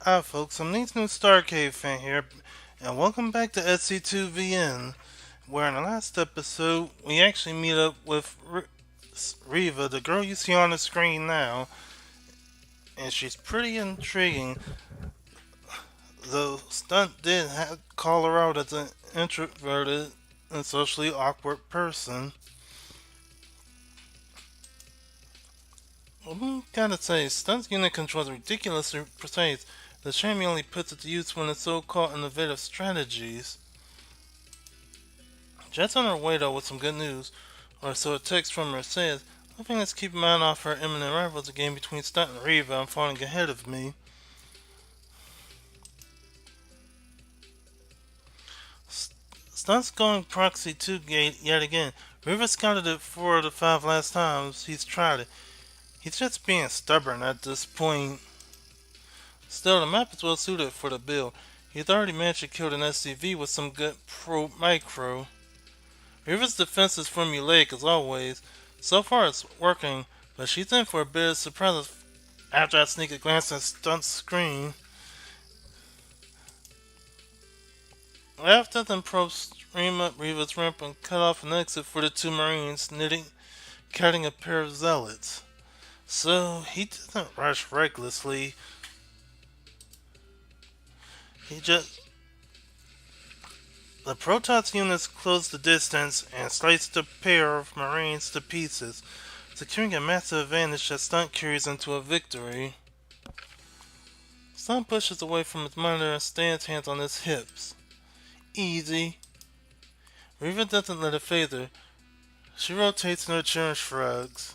Hi folks, I'm newstarcadefan here, and welcome back to SC2VN, where in the last episode, we actually meet up with Riva, the girl you see on the screen now, and she's pretty intriguing. The stunt did call her out as an introverted and socially awkward person. Gotta say, Stunt's unit control is ridiculously precise. The shame he only puts it to use when it's so-called innovative strategies. Jett's on her way though with some good news, or so a text from her says. Hoping let's keep an eye off her imminent rivals, a game between Stunt and Riva. I'm falling ahead of me. Stunt's going proxy 2 gate yet again. Riva scouted it 4 of the 5 last times he's tried it. He's just being stubborn at this point. Still, the map is well suited for the build. He's already managed to kill an SCV with some good pro micro. Riva's defense is formulaic as always. So far it's working, but she's in for a bit of surprise after I sneak a glance at Stunt's screen. After them probes stream up Riva's ramp and cut off an exit for the 2 Marines, cutting a pair of zealots. So he doesn't rush recklessly. He just The Protoss units close the distance and slice the pair of Marines to pieces, securing a massive advantage that Stunt carries into a victory. Stunt pushes away from his monitor and stands hands on his hips. Easy. Riva doesn't let it phase her. She rotates in her chair and shrugs.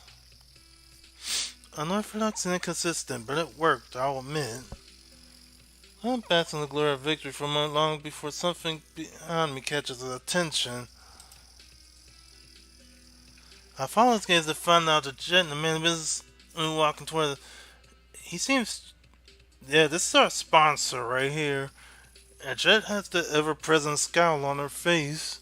Unorthodox and inconsistent, but it worked, I'll admit. I'm basking in the glory of victory for a moment long before something behind me catches his attention. I follow his gaze to find out that Jett and the man of business walking toward us. He seems... Yeah, this is our sponsor right here. And Jett has the ever-present scowl on her face.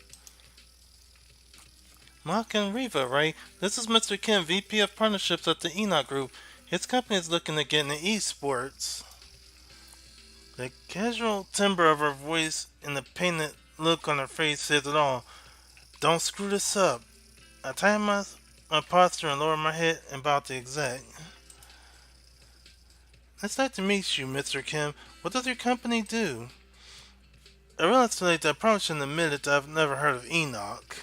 Mark and Riva, right? This is Mr. Kim, VP of Partnerships at the Enoch Group. His company is looking to get into esports. The casual timbre of her voice and the painted look on her face says it all. Don't screw this up. I tighten my posture and lower my head and bow to the exec. It's nice to meet you, Mr. Kim. What does your company do? I realized today that I probably shouldn't admit it that I've never heard of Enoch.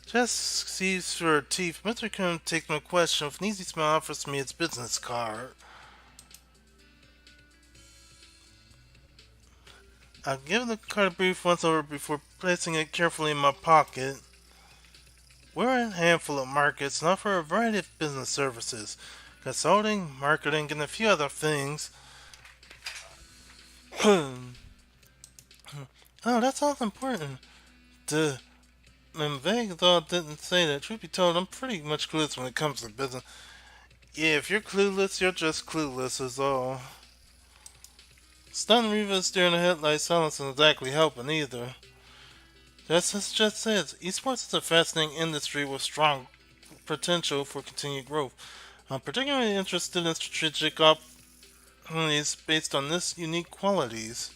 Just sees through her teeth. Mr. Kim takes my question with an easy smile and offers me his business card. I give the card a brief once over before placing it carefully in my pocket. We're in a handful of markets and offer a variety of business services, consulting, marketing, and a few other things. Oh, that sounds important. Duh. I'm vague though I didn't say that. Truth be told, I'm pretty much clueless when it comes to business. Yeah, if you're clueless, you're just clueless is all. Stunned Riva staring ahead like silence isn't exactly helping either. Just as Jett says, esports is a fascinating industry with strong potential for continued growth. I'm particularly interested in strategic opportunities based on this unique qualities.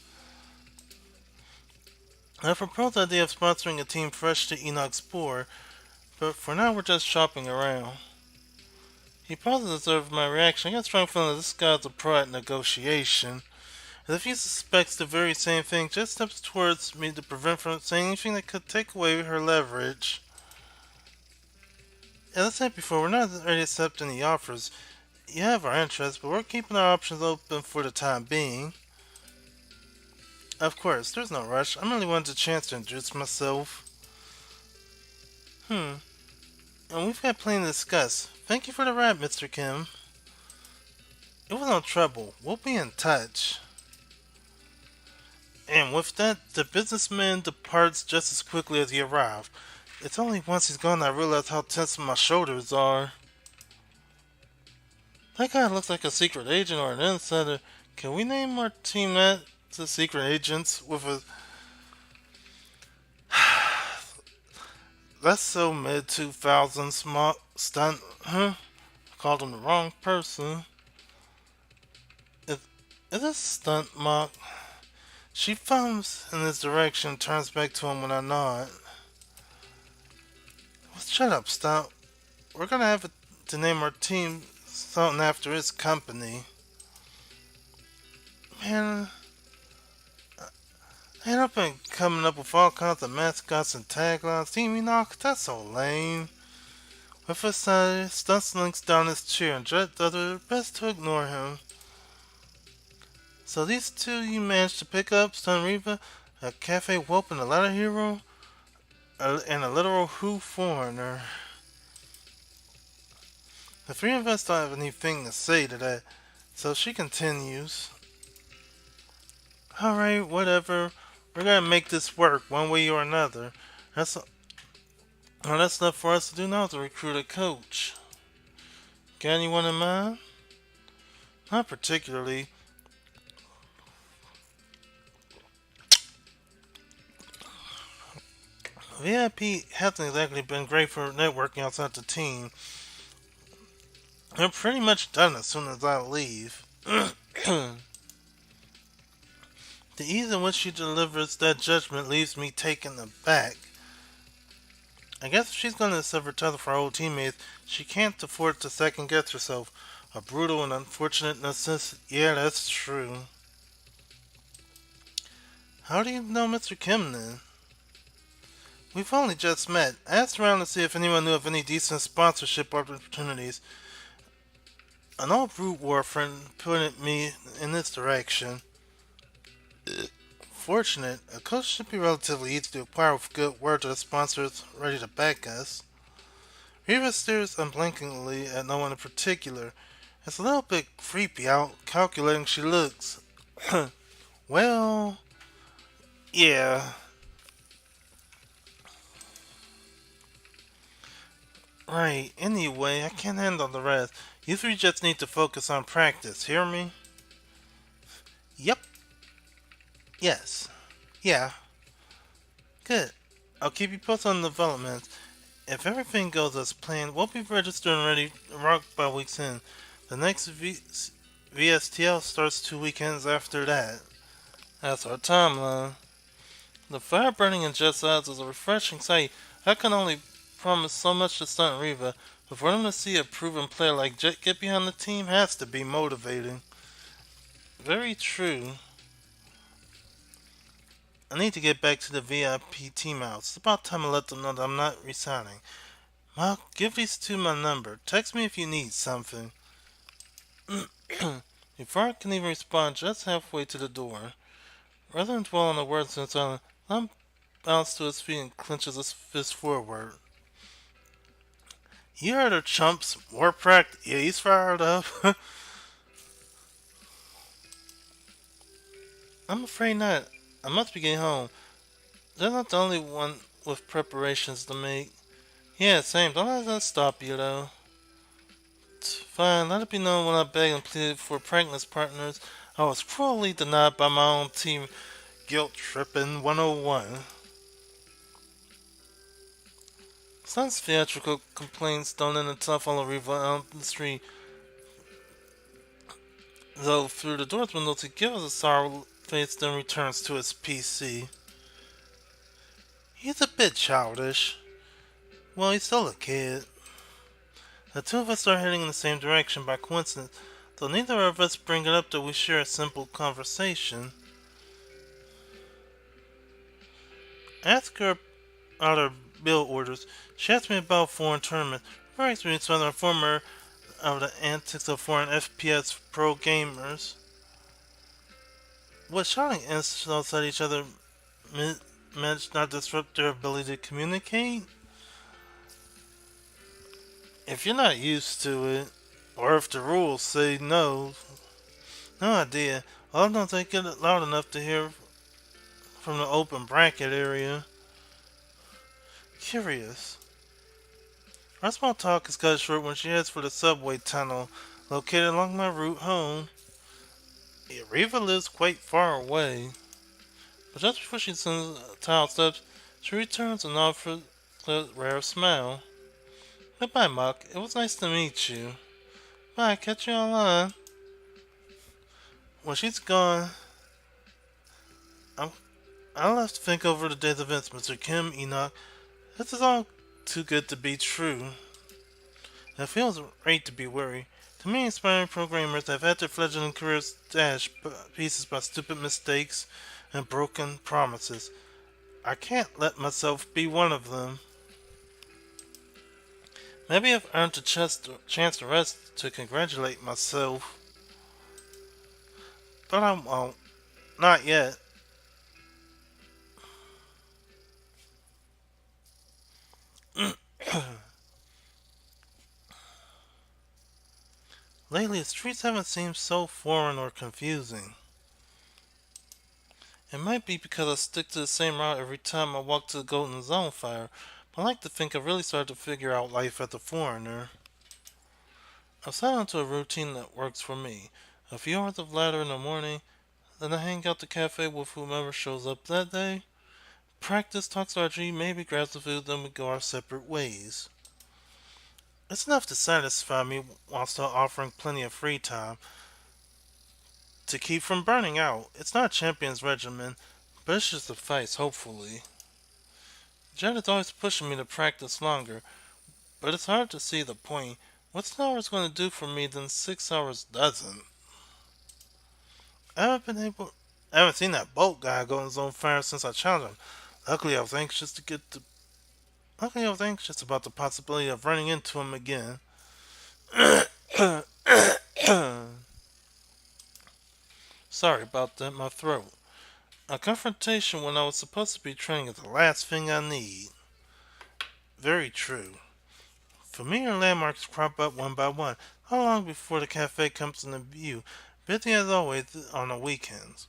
I proposed the idea of sponsoring a team fresh to Enoch Spore, but for now we're just shopping around. He paused to observe my reaction. I got a strong feeling that this guy's a pro at negotiation. As if he suspects the very same thing, Jett steps towards me to prevent from saying anything that could take away her leverage. As I said before, we're not ready to accept any offers. You have our interest, but we're keeping our options open for the time being. Of course, there's no rush. I merely wanted a chance to introduce myself. And we've got plenty to discuss. Thank you for the ride, Mr. Kim. It was no trouble. We'll be in touch. And with that, the businessman departs just as quickly as he arrived. It's only once he's gone I realize how tense my shoulders are. That guy looks like a secret agent or an insider. Can we name our team that? The secret agents with a... That's so mid-2000s smart stunt, huh? Called him the wrong person. Is this stunt mock? She thumbs in his direction, turns back to him when I nod. Well, shut up, Stunt. We're gonna have to name our team something after his company. Man, I've been coming up with all kinds of mascots and taglines. Team Enoch, that's so lame. With a sigh, Stunt slinks down his chair and Jett does her best to ignore him. So these two you managed to pick up, Stunt Reva, a cafe whelp and a ladder hero, and a literal who foreigner. The three of us don't have anything to say to that, so she continues. Alright, whatever. We're gonna make this work one way or another. That's all that's left for us to do now is to recruit a coach. Got anyone in mind? Not particularly. VIP hasn't exactly been great for networking outside the team. They're pretty much done as soon as I leave. The ease in which she delivers that judgment leaves me taken aback. I guess if she's going to sever ties with her old teammates, she can't afford to second guess herself. A brutal and unfortunate necessity. Yeah, that's true. How do you know Mr. Kim then? We've only just met. I asked around to see if anyone knew of any decent sponsorship opportunities. An old brute war friend pointed me in this direction. Fortunate, a coach should be relatively easy to acquire with good word to the sponsors ready to back us. Reva stares unblinkingly at no one in particular. It's a little bit creepy how calculating she looks. Well, yeah. Right, anyway, I can't handle the rest. You three just need to focus on practice, hear me? Yep. Yes. Yeah. Good. I'll keep you posted on developments. If everything goes as planned, we'll be registered and ready to rock by week's end. The next VSTL starts 2 weekends after that. That's our timeline. The fire burning in Jett's eyes is a refreshing sight. I can only promise so much to Stunt Reva, but for them to see a proven player like Jett get behind the team has to be motivating. Very true. I need to get back to the VIP team house. It's about time I let them know that I'm not resigning. Well, give these two my number. Text me if you need something. Before I can even respond, Jett's halfway to the door. Rather than dwell on the words in silence, Lem bounces to his feet and clenches his fist forward. You heard her, chumps. More practice. Yeah, he's fired up. I'm afraid not. I must be getting home. They're not the only one with preparations to make. Yeah, same. Don't let that stop you, though. Fine, let it be known when I begged and pleaded for practice partners, I was cruelly denied by my own team. Guilt tripping 101. Son's theatrical complaints don't end until I follow Reva out the street. Though through the door's windows he gives a sour face, then returns to his PC. He's a bit childish. Well, he's still a kid. The two of us are heading in the same direction by coincidence, though neither of us bring it up that we share a simple conversation. Ask her about her bill orders. She asked me about foreign tournaments, referring me to another informer of the antics of foreign FPS pro gamers. What shouting insults at each other managed not disrupt their ability to communicate? If you're not used to it, or if the rules say no, no idea. All I know is they get it loud enough to hear from the open bracket area. Curious. Our small talk is cut short when she heads for the subway tunnel located along my route home. Reva lives quite far away, but just before she sends tile steps, she returns and offers a rare smile. Goodbye, Muck. It was nice to meet you. Bye, catch you online. When she's gone, I'm, I'll have to think over the day's events, Mr. Kim Enoch. This is all too good to be true. It feels great to be worried. To me, inspiring programmers have had their fledgling careers dashed pieces by stupid mistakes and broken promises. I can't let myself be one of them. Maybe I've earned a chance to rest to congratulate myself, but I won't. Not yet. Lately, the streets haven't seemed so foreign or confusing. It might be because I stick to the same route every time I walk to the Golden Zone fire, but I like to think I've really started to figure out life as a foreigner. I've settled into a routine that works for me. A few hours of ladder in the morning, then I hang out the cafe with whomever shows up that day. Practice, talks RG, maybe grabs the food, then we go our separate ways. It's enough to satisfy me while still offering plenty of free time to keep from burning out. It's not a champion's regimen, but it should suffice, hopefully. Jett is always pushing me to practice longer, but it's hard to see the point. What's an hour's going to do for me than 6 hours doesn't? I haven't been able. I haven't seen that boat guy go in his own fire since I challenged him. Luckily, I was anxious to get the. Luckily, I was anxious about the possibility of running into him again. Sorry about that, my throat. A confrontation when I was supposed to be training is the last thing I need. Very true. Familiar landmarks crop up one by one, not long before the cafe comes into view, busy as always on the weekends.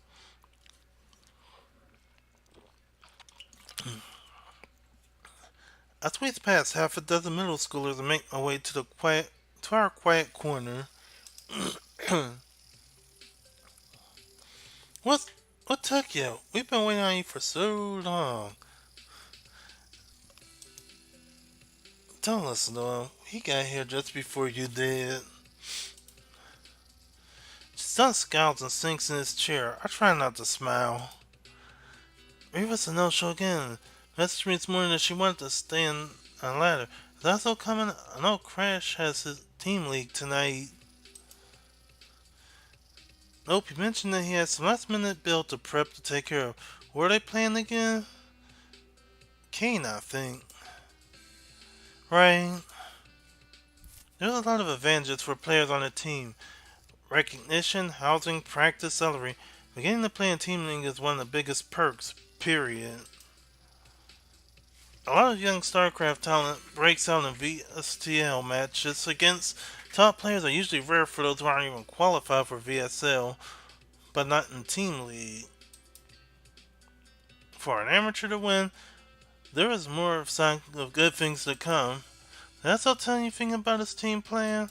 I squeeze past half a dozen middle schoolers and make my way to our quiet corner. what what took you? We've been waiting on you for so long. Don't listen to him. He got here just before you did. Son scowls and sinks in his chair. I try not to smile. Reva's a no-show again. Messaged me this morning that she wanted to stay in on ladder. Is that still coming? I know Crash has his team league tonight. Nope, he mentioned that he had some last-minute build to prep to take care of. What are they playing again? Kane, I think. Right. There's a lot of advantages for players on a team. Recognition, housing, practice, salary. Beginning to play in Team League is one of the biggest perks, period. A lot of young StarCraft talent breaks out in VSTL matches against top players are usually rare for those who aren't even qualified for VSL, but not in Team League. For an amateur to win, there is more sign of good things to come. That's all tell you anything about his team plan?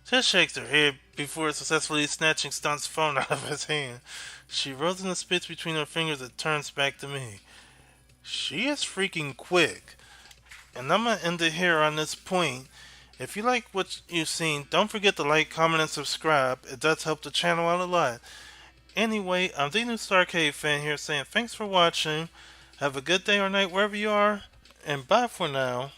Jess shakes her head before successfully snatching Stunt's phone out of his hand. She rolls in the spits between her fingers and turns back to me. She is freaking quick. And I'm gonna end it here on this point. If you like what you've seen, don't forget to like, comment, and subscribe. It does help the channel out a lot. Anyway, I'm the newstarcadefan here saying thanks for watching. Have a good day or night wherever you are. And bye for now.